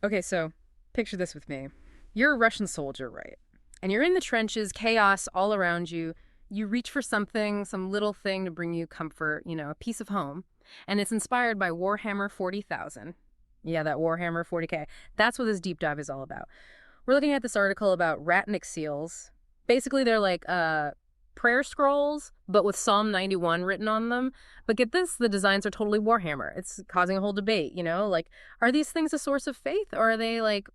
Okay, so picture this with me. You're a Russian soldier, right? And you're in the trenches, chaos all around you. You reach for something, some little thing to bring you comfort, a piece of home. And it's inspired by Warhammer 40,000. Yeah, that Warhammer 40K. That's what this deep dive is all about. We're looking at this article about Ratnik seals. Basically, they're like prayer scrolls, but with Psalm 91 written on them. But get this, the designs are totally Warhammer. It's causing a whole debate, Like, are these things a source of faith, or are they, like,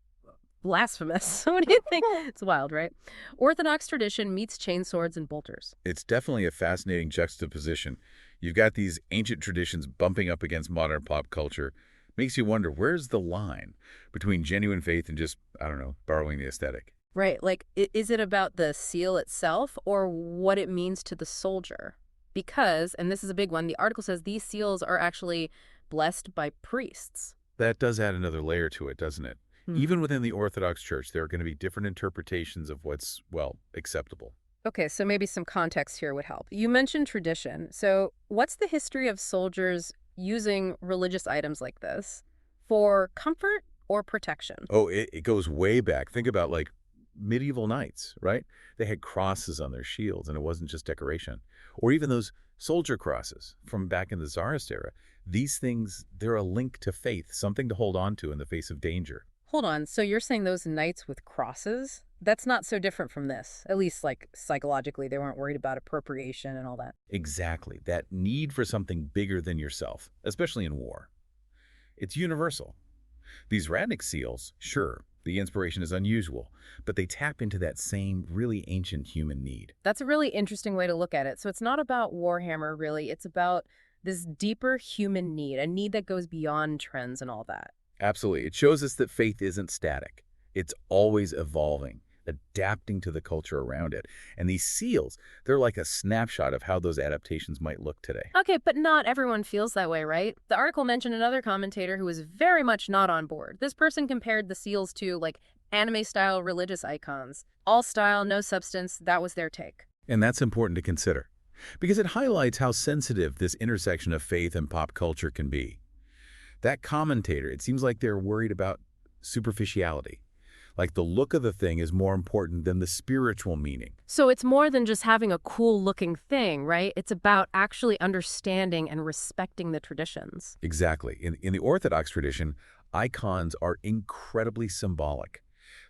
blasphemous? What do you think? It's wild, right? Orthodox tradition meets chainswords and bolters. It's definitely a fascinating juxtaposition. You've got these ancient traditions bumping up against modern pop culture. Makes you wonder, where's the line between genuine faith and just, I don't know, borrowing the aesthetic? Right, like, is it about the seal itself or what it means to the soldier? Because, and this is a big one, the article says these seals are actually blessed by priests. That does add another layer to it, doesn't it? Hmm. Even within the Orthodox Church, there are going to be different interpretations of what's, well, acceptable. Okay, so maybe some context here would help. You mentioned tradition. So, what's the history of soldiers using religious items like this for comfort or protection? Oh, it goes way back. Think about, like, medieval knights, right? They had crosses on their shields, and it wasn't just decoration. Or even those soldier crosses from back in the Tsarist era. These things, they're a link to faith, something to hold on to in the face of danger. Hold on, so you're saying those knights with crosses? That's not so different from this. At least, like, psychologically, they weren't worried about appropriation and all that. Exactly. That need for something bigger than yourself, especially in war. It's universal. These Ratnik seals, sure, the inspiration is unusual, but they tap into that same really ancient human need. That's a really interesting way to look at it. So it's not about Warhammer, really. It's about this deeper human need, a need that goes beyond trends and all that. Absolutely. It shows us that faith isn't static. It's always evolving, adapting to the culture around it. And these seals, they're like a snapshot of how those adaptations might look today. Okay, but not everyone feels that way, right? The article mentioned another commentator who was very much not on board. This person compared the seals to, like, anime-style religious icons. All style, no substance. That was their take. And that's important to consider because it highlights how sensitive this intersection of faith and pop culture can be. That commentator, it seems like they're worried about superficiality. Like the look of the thing is more important than the spiritual meaning. So it's more than just having a cool-looking thing, right? It's about actually understanding and respecting the traditions. Exactly. In the Orthodox tradition, icons are incredibly symbolic.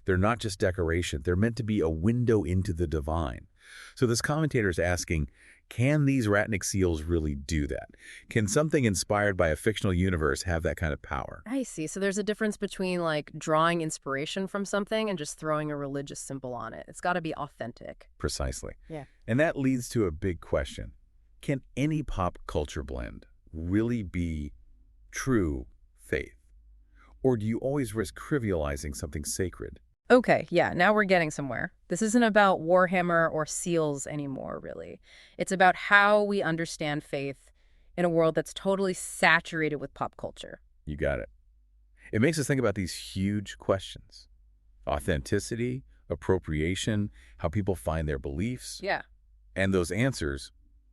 They're not just decoration. They're meant to be a window into the divine. So this commentator is asking, can these Ratnik seals really do that? Can something inspired by a fictional universe have that kind of power? I see. So there's a difference between, like, drawing inspiration from something and just throwing a religious symbol on it. It's got to be authentic. Precisely. Yeah. And that leads to a big question. Can any pop culture blend really be true faith? Or do you always risk trivializing something sacred? Okay, yeah, now we're getting somewhere. This isn't about Warhammer or seals anymore, really. It's about how we understand faith in a world that's totally saturated with pop culture. You got it. It makes us think about these huge questions. Authenticity, appropriation, how people find their beliefs. Yeah. And those answers,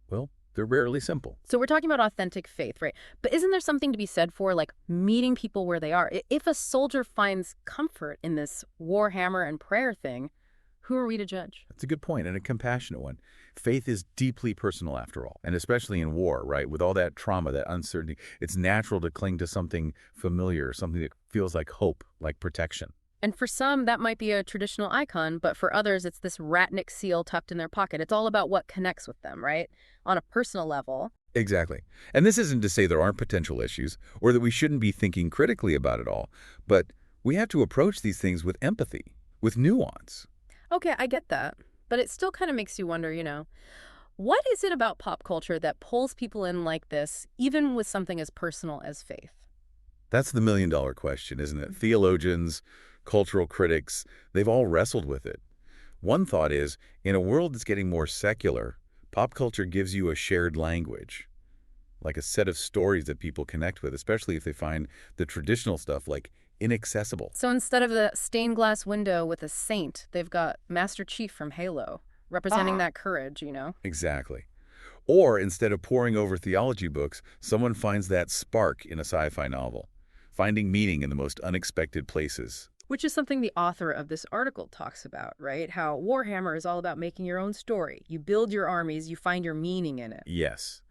well, they're rarely simple. So we're talking about authentic faith, right? But isn't there something to be said for, like, meeting people where they are? If a soldier finds comfort in this Warhammer and prayer thing, who are we to judge? That's a good point and a compassionate one. Faith is deeply personal after all, and especially in war, right? With all that trauma, that uncertainty, it's natural to cling to something familiar, something that feels like hope, like protection. And for some, that might be a traditional icon, but for others, it's this Ratnik seal tucked in their pocket. It's all about what connects with them, right? On a personal level. Exactly. And this isn't to say there aren't potential issues or that we shouldn't be thinking critically about it all, but we have to approach these things with empathy, with nuance. Okay, I get that. But it still kind of makes you wonder, what is it about pop culture that pulls people in like this, even with something as personal as faith? That's the million-dollar question, isn't it? Theologians, cultural critics, they've all wrestled with it. One thought is, in a world that's getting more secular, pop culture gives you a shared language, like a set of stories that people connect with, especially if they find the traditional stuff like inaccessible. So instead of the stained glass window with a saint, they've got Master Chief from Halo, representing that courage. Exactly. Or instead of poring over theology books, someone finds that spark in a sci-fi novel, finding meaning in the most unexpected places. Which is something the author of this article talks about, right? How Warhammer is all about making your own story. You build your armies, you find your meaning in it. Yes.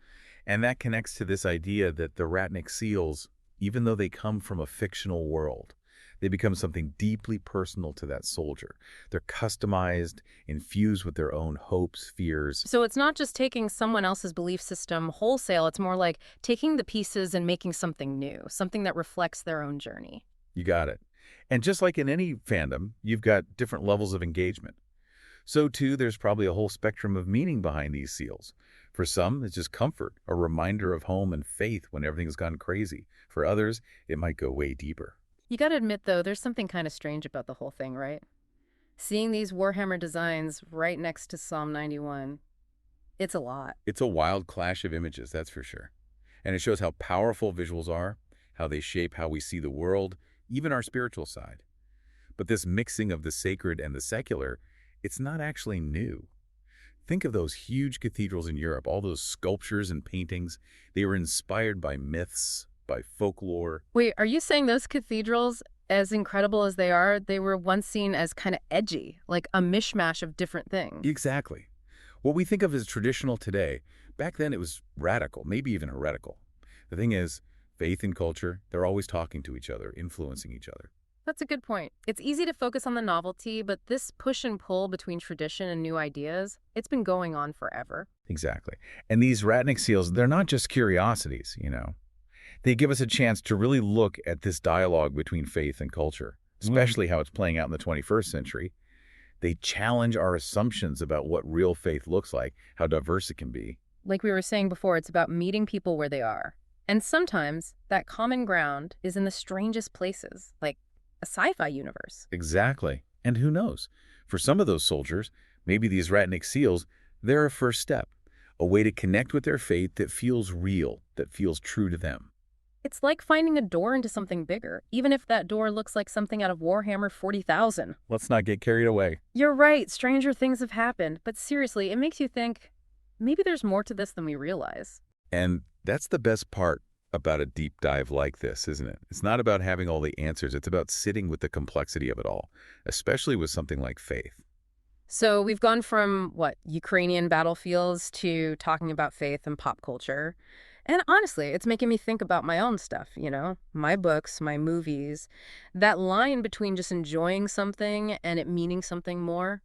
And that connects to this idea that the Ratnik seals, even though they come from a fictional world, they become something deeply personal to that soldier. They're customized, infused with their own hopes, fears. So it's not just taking someone else's belief system wholesale, it's more like taking the pieces and making something new, something that reflects their own journey. You got it. And just like in any fandom, you've got different levels of engagement. So too, there's probably a whole spectrum of meaning behind these seals. For some, it's just comfort, a reminder of home and faith when everything's gone crazy. For others, it might go way deeper. You gotta admit, though, there's something kind of strange about the whole thing, right? Seeing these Warhammer designs right next to Psalm 91, it's a lot. It's a wild clash of images, that's for sure. And it shows how powerful visuals are, how they shape how we see the world, even our spiritual side. But this mixing of the sacred and the secular, it's not actually new. Think of those huge cathedrals in Europe, all those sculptures and paintings. They were inspired by myths, by folklore. Wait, are you saying those cathedrals, as incredible as they are, they were once seen as kind of edgy, like a mishmash of different things? Exactly. What we think of as traditional today, back then it was radical, maybe even heretical. The thing is, faith and culture, they're always talking to each other, influencing each other. That's a good point. It's easy to focus on the novelty, but this push and pull between tradition and new ideas, it's been going on forever. Exactly. And these Ratnik seals, they're not just curiosities, They give us a chance to really look at this dialogue between faith and culture, especially how it's playing out in the 21st century. They challenge our assumptions about what real faith looks like, how diverse it can be. Like we were saying before, it's about meeting people where they are. And sometimes that common ground is in the strangest places, like a sci-fi universe. Exactly. And who knows? For some of those soldiers, maybe these Ratnik seals, they're a first step, a way to connect with their faith that feels real, that feels true to them. It's like finding a door into something bigger, even if that door looks like something out of Warhammer 40,000. Let's not get carried away. You're right, stranger things have happened, but seriously, it makes you think, maybe there's more to this than we realize. And that's the best part about a deep dive like this, isn't it? It's not about having all the answers. It's about sitting with the complexity of it all, especially with something like faith. So we've gone from, Ukrainian battlefields to talking about faith and pop culture. And honestly, it's making me think about my own stuff, my books, my movies. That line between just enjoying something and it meaning something more,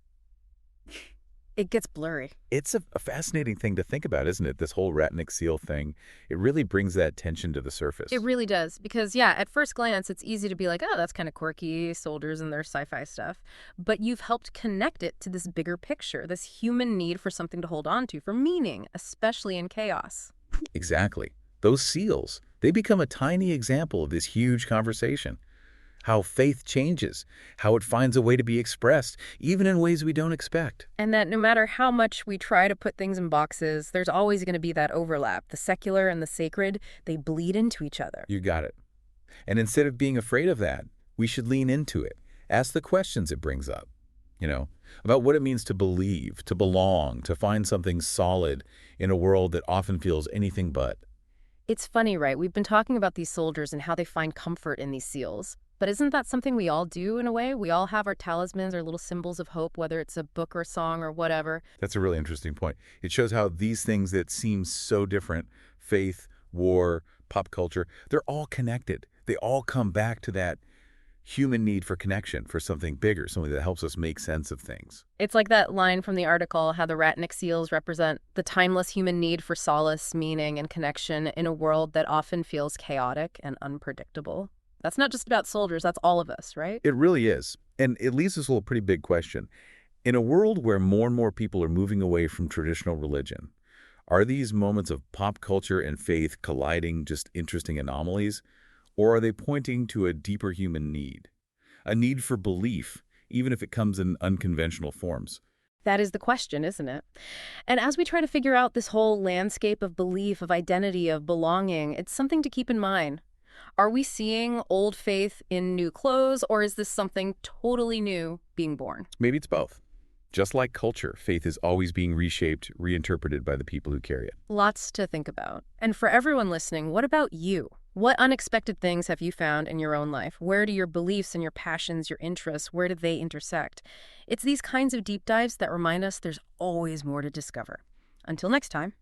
it gets blurry. It's a fascinating thing to think about, isn't it? This whole Ratnik seal thing. It really brings that tension to the surface. It really does. Because, yeah, at first glance, it's easy to be like, oh, that's kind of quirky, soldiers and their sci-fi stuff. But you've helped connect it to this bigger picture, this human need for something to hold on to, for meaning, especially in chaos. Exactly. Those seals, they become a tiny example of this huge conversation. How faith changes, how it finds a way to be expressed, even in ways we don't expect. And that no matter how much we try to put things in boxes, there's always going to be that overlap. The secular and the sacred, they bleed into each other. You got it. And instead of being afraid of that, we should lean into it. Ask the questions it brings up, about what it means to believe, to belong, to find something solid in a world that often feels anything but. It's funny, right? We've been talking about these soldiers and how they find comfort in these seals. But isn't that something we all do in a way? We all have our talismans, our little symbols of hope, whether it's a book or a song or whatever. That's a really interesting point. It shows how these things that seem so different, faith, war, pop culture, they're all connected. They all come back to that human need for connection, for something bigger, something that helps us make sense of things. It's like that line from the article, how the Ratnik seals represent the timeless human need for solace, meaning, and connection in a world that often feels chaotic and unpredictable. That's not just about soldiers, that's all of us, right? It really is. And it leaves us with a pretty big question. In a world where more and more people are moving away from traditional religion, are these moments of pop culture and faith colliding just interesting anomalies? Or are they pointing to a deeper human need? A need for belief, even if it comes in unconventional forms? That is the question, isn't it? And as we try to figure out this whole landscape of belief, of identity, of belonging, it's something to keep in mind. Are we seeing old faith in new clothes, or is this something totally new being born? Maybe it's both. Just like culture, faith is always being reshaped, reinterpreted by the people who carry it. Lots to think about. And for everyone listening, what about you? What unexpected things have you found in your own life? Where do your beliefs and your passions, your interests, where do they intersect? It's these kinds of deep dives that remind us there's always more to discover. Until next time.